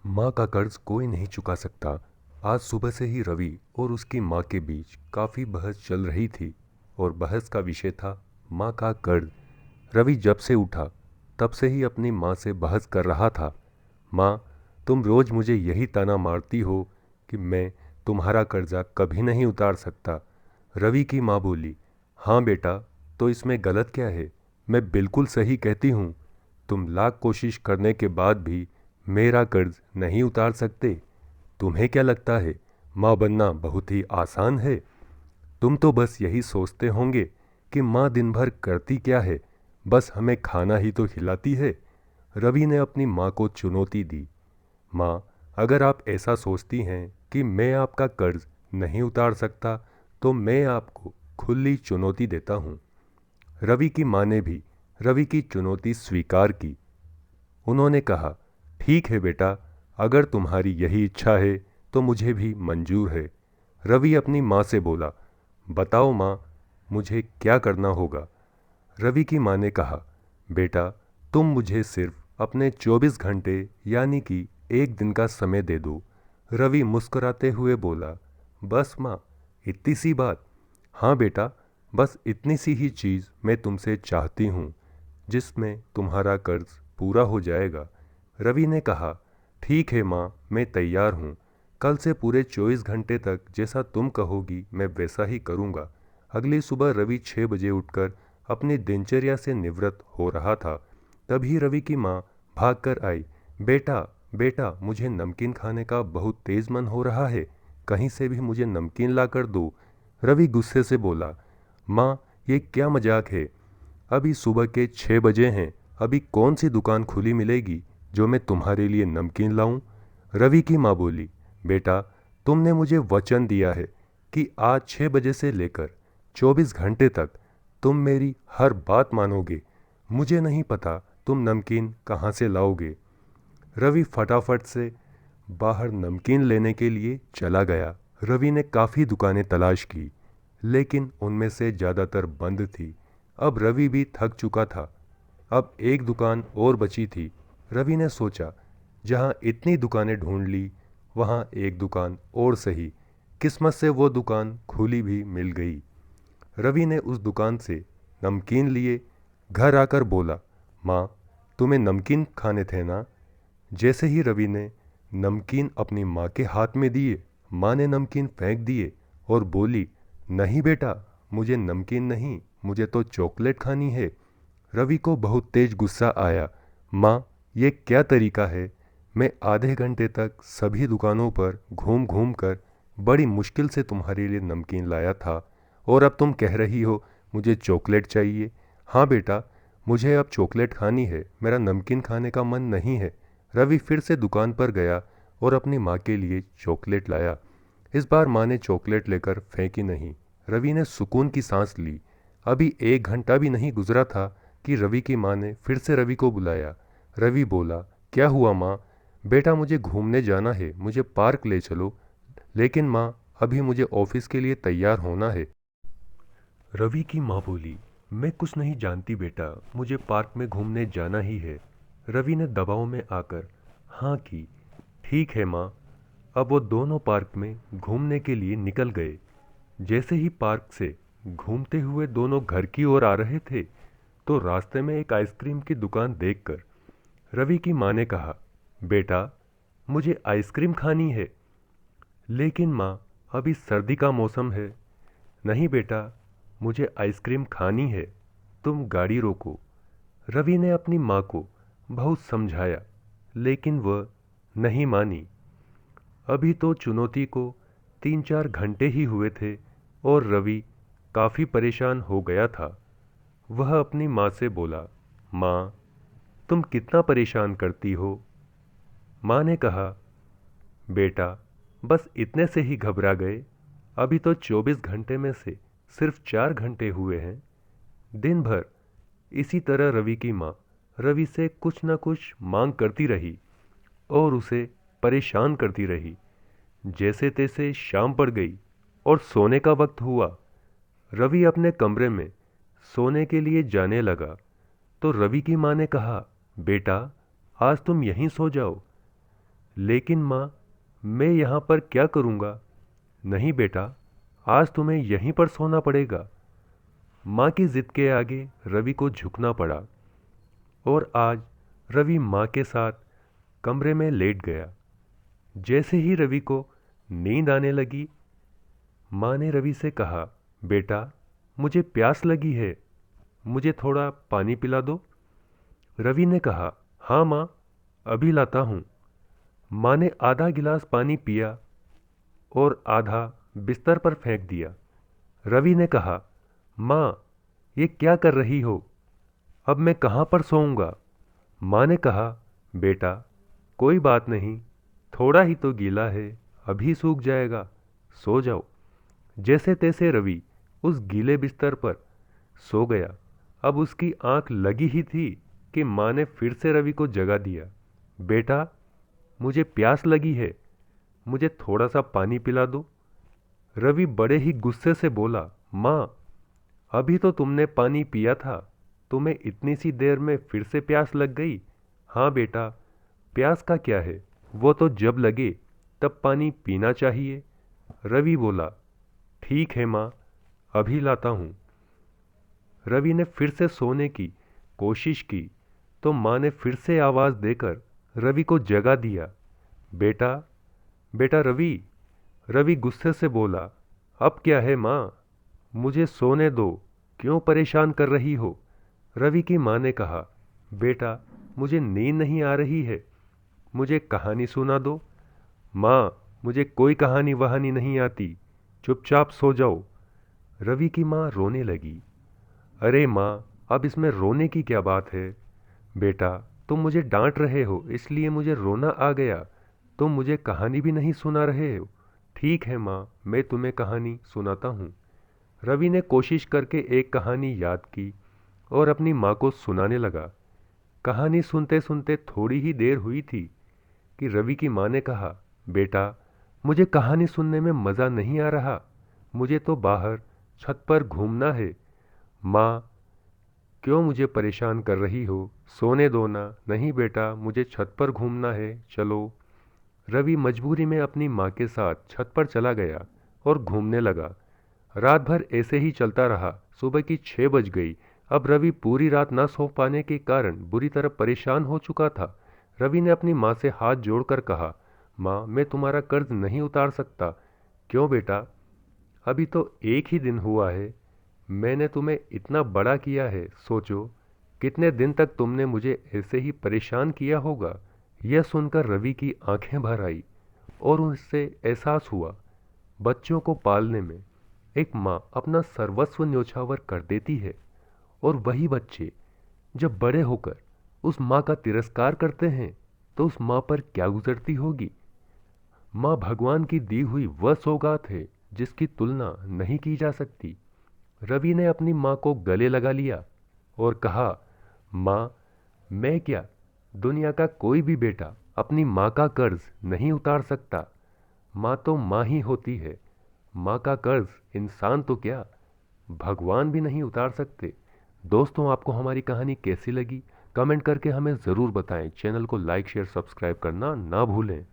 माँ का कर्ज कोई नहीं चुका सकता। आज सुबह से ही रवि और उसकी माँ के बीच काफ़ी बहस चल रही थी और बहस का विषय था माँ का कर्ज। रवि जब से उठा तब से ही अपनी माँ से बहस कर रहा था। माँ, तुम रोज़ मुझे यही ताना मारती हो कि मैं तुम्हारा कर्जा कभी नहीं उतार सकता। रवि की माँ बोली, हाँ बेटा, तो इसमें गलत क्या है? मैं बिल्कुल सही कहती हूँ। तुम लाख कोशिश करने के बाद भी मेरा कर्ज नहीं उतार सकते। तुम्हें क्या लगता है माँ बनना बहुत ही आसान है? तुम तो बस यही सोचते होंगे कि माँ दिन भर करती क्या है, बस हमें खाना ही तो खिलाती है। रवि ने अपनी माँ को चुनौती दी। माँ, अगर आप ऐसा सोचती हैं कि मैं आपका कर्ज नहीं उतार सकता तो मैं आपको खुली चुनौती देता हूँ। रवि की माँ ने भी रवि की चुनौती स्वीकार की। उन्होंने कहा, ठीक है बेटा, अगर तुम्हारी यही इच्छा है तो मुझे भी मंजूर है। रवि अपनी माँ से बोला, बताओ माँ, मुझे क्या करना होगा? रवि की माँ ने कहा, बेटा, तुम मुझे सिर्फ अपने 24 घंटे यानी कि एक दिन का समय दे दो। रवि मुस्कुराते हुए बोला, बस माँ, इतनी सी बात? हाँ बेटा, बस इतनी सी ही चीज़ मैं तुमसे चाहती हूँ, जिसमें तुम्हारा कर्ज पूरा हो जाएगा। रवि ने कहा, ठीक है माँ, मैं तैयार हूँ। कल से पूरे 24 घंटे तक जैसा तुम कहोगी मैं वैसा ही करूँगा। अगली सुबह रवि 6 बजे उठकर अपनी दिनचर्या से निवृत्त हो रहा था। तभी रवि की माँ भागकर आई। बेटा, बेटा, मुझे नमकीन खाने का बहुत तेज मन हो रहा है, कहीं से भी मुझे नमकीन ला कर दो। रवि गुस्से से बोला, माँ, ये क्या मजाक है? अभी सुबह के 6 बजे हैं, अभी कौन सी दुकान खुली मिलेगी जो मैं तुम्हारे लिए नमकीन लाऊं? रवि की माँ बोली, बेटा, तुमने मुझे वचन दिया है कि आज 6 बजे से लेकर 24 घंटे तक तुम मेरी हर बात मानोगे। मुझे नहीं पता तुम नमकीन कहाँ से लाओगे। रवि फटाफट से बाहर नमकीन लेने के लिए चला गया। रवि ने काफ़ी दुकानें तलाश की, लेकिन उनमें से ज़्यादातर बंद थी। अब रवि भी थक चुका था। अब एक दुकान और बची थी। रवि ने सोचा, जहाँ इतनी दुकानें ढूंढ ली, वहाँ एक दुकान और सही। किस्मत से वो दुकान खुली भी मिल गई। रवि ने उस दुकान से नमकीन लिए। घर आकर बोला, माँ, तुम्हें नमकीन खाने थे ना? जैसे ही रवि ने नमकीन अपनी माँ के हाथ में दिए, माँ ने नमकीन फेंक दिए और बोली, नहीं बेटा, मुझे नमकीन नहीं, मुझे तो चॉकलेट खानी है। रवि को बहुत तेज गुस्सा आया। माँ, ये क्या तरीका है? मैं आधे घंटे तक सभी दुकानों पर घूम घूम कर बड़ी मुश्किल से तुम्हारे लिए नमकीन लाया था, और अब तुम कह रही हो मुझे चॉकलेट चाहिए। हाँ बेटा, मुझे अब चॉकलेट खानी है, मेरा नमकीन खाने का मन नहीं है। रवि फिर से दुकान पर गया और अपनी माँ के लिए चॉकलेट लाया। इस बार माँ ने चॉकलेट लेकर फेंकी नहीं। रवि ने सुकून की सांस ली। अभी एक घंटा भी नहीं गुजरा था कि रवि की माँ ने फिर से रवि को बुलाया। रवि बोला, क्या हुआ माँ? बेटा, मुझे घूमने जाना है, मुझे पार्क ले चलो। लेकिन माँ, अभी मुझे ऑफिस के लिए तैयार होना है। रवि की माँ बोली, मैं कुछ नहीं जानती बेटा, मुझे पार्क में घूमने जाना ही है। रवि ने दबाव में आकर हाँ की। ठीक है माँ। अब वो दोनों पार्क में घूमने के लिए निकल गए। जैसे ही पार्क से घूमते हुए दोनों घर की ओर आ रहे थे, तो रास्ते में एक आइसक्रीम की दुकान देखकर रवि की माँ ने कहा, बेटा, मुझे आइसक्रीम खानी है। लेकिन माँ, अभी सर्दी का मौसम है। नहीं बेटा, मुझे आइसक्रीम खानी है, तुम गाड़ी रोको। रवि ने अपनी माँ को बहुत समझाया, लेकिन वह नहीं मानी। अभी तो चुनौती को 3-4 घंटे ही हुए थे और रवि काफ़ी परेशान हो गया था। वह अपनी माँ से बोला, माँ, तुम कितना परेशान करती हो? माँ ने कहा, बेटा, बस इतने से ही घबरा गए? अभी तो 24 घंटे में से सिर्फ 4 घंटे हुए हैं। दिन भर इसी तरह रवि की माँ रवि से कुछ न कुछ मांग करती रही और उसे परेशान करती रही। जैसे तैसे शाम पड़ गई और सोने का वक्त हुआ। रवि अपने कमरे में सोने के लिए जाने लगा तो रवि की माँ ने कहा, बेटा, आज तुम यहीं सो जाओ। लेकिन माँ, मैं यहाँ पर क्या करूँगा? नहीं बेटा, आज तुम्हें यहीं पर सोना पड़ेगा। माँ की जिद के आगे रवि को झुकना पड़ा और आज रवि माँ के साथ कमरे में लेट गया। जैसे ही रवि को नींद आने लगी, माँ ने रवि से कहा, बेटा, मुझे प्यास लगी है, मुझे थोड़ा पानी पिला दो। रवि ने कहा, हाँ माँ, अभी लाता हूँ। माँ ने आधा गिलास पानी पिया और आधा बिस्तर पर फेंक दिया। रवि ने कहा, माँ, ये क्या कर रही हो? अब मैं कहाँ पर सोऊंगा? माँ ने कहा, बेटा, कोई बात नहीं, थोड़ा ही तो गीला है, अभी सूख जाएगा, सो जाओ। जैसे तैसे रवि उस गीले बिस्तर पर सो गया। अब उसकी आंख लगी ही थी कि माँ ने फिर से रवि को जगा दिया। बेटा, मुझे प्यास लगी है, मुझे थोड़ा सा पानी पिला दो। रवि बड़े ही गुस्से से बोला, माँ, अभी तो तुमने पानी पिया था, तुम्हें इतनी सी देर में फिर से प्यास लग गई। हाँ बेटा, प्यास का क्या है, वो तो जब लगे तब पानी पीना चाहिए। रवि बोला, ठीक है माँ, अभी लाता हूँ। रवि ने फिर से सोने की कोशिश की तो माँ ने फिर से आवाज़ देकर रवि को जगा दिया। बेटा, बेटा रवि। रवि गुस्से से बोला, अब क्या है माँ, मुझे सोने दो, क्यों परेशान कर रही हो? रवि की माँ ने कहा, बेटा, मुझे नींद नहीं आ रही है, मुझे कहानी सुना दो। माँ, मुझे कोई कहानी वहानी नहीं आती, चुपचाप सो जाओ। रवि की माँ रोने लगी। अरे माँ, अब इसमें रोने की क्या बात है? बेटा, तुम मुझे डांट रहे हो इसलिए मुझे रोना आ गया, तुम मुझे कहानी भी नहीं सुना रहे हो। ठीक है माँ, मैं तुम्हें कहानी सुनाता हूँ। रवि ने कोशिश करके एक कहानी याद की और अपनी माँ को सुनाने लगा। कहानी सुनते सुनते थोड़ी ही देर हुई थी कि रवि की माँ ने कहा, बेटा, मुझे कहानी सुनने में मज़ा नहीं आ रहा, मुझे तो बाहर छत पर घूमना है। माँ, क्यों मुझे परेशान कर रही हो, सोने दो ना। नहीं बेटा, मुझे छत पर घूमना है, चलो। रवि मजबूरी में अपनी माँ के साथ छत पर चला गया और घूमने लगा। रात भर ऐसे ही चलता रहा। सुबह की 6 बज गई। अब रवि पूरी रात न सो पाने के कारण बुरी तरह परेशान हो चुका था। रवि ने अपनी माँ से हाथ जोड़कर कहा, माँ, मैं तुम्हारा कर्ज नहीं उतार सकता। क्यों बेटा, अभी तो एक ही दिन हुआ है, मैंने तुम्हें इतना बड़ा किया है, सोचो कितने दिन तक तुमने मुझे ऐसे ही परेशान किया होगा। यह सुनकर रवि की आंखें भर आई और उससे एहसास हुआ, बच्चों को पालने में एक माँ अपना सर्वस्व न्योछावर कर देती है और वही बच्चे जब बड़े होकर उस माँ का तिरस्कार करते हैं तो उस माँ पर क्या गुजरती होगी। माँ भगवान की दी हुई वह सौगात है जिसकी तुलना नहीं की जा सकती। रवि ने अपनी माँ को गले लगा लिया और कहा, माँ, मैं क्या, दुनिया का कोई भी बेटा अपनी माँ का कर्ज नहीं उतार सकता। माँ तो माँ ही होती है। माँ का कर्ज इंसान तो क्या, भगवान भी नहीं उतार सकते। दोस्तों, आपको हमारी कहानी कैसी लगी कमेंट करके हमें ज़रूर बताएं। चैनल को लाइक शेयर सब्सक्राइब करना ना भूलें।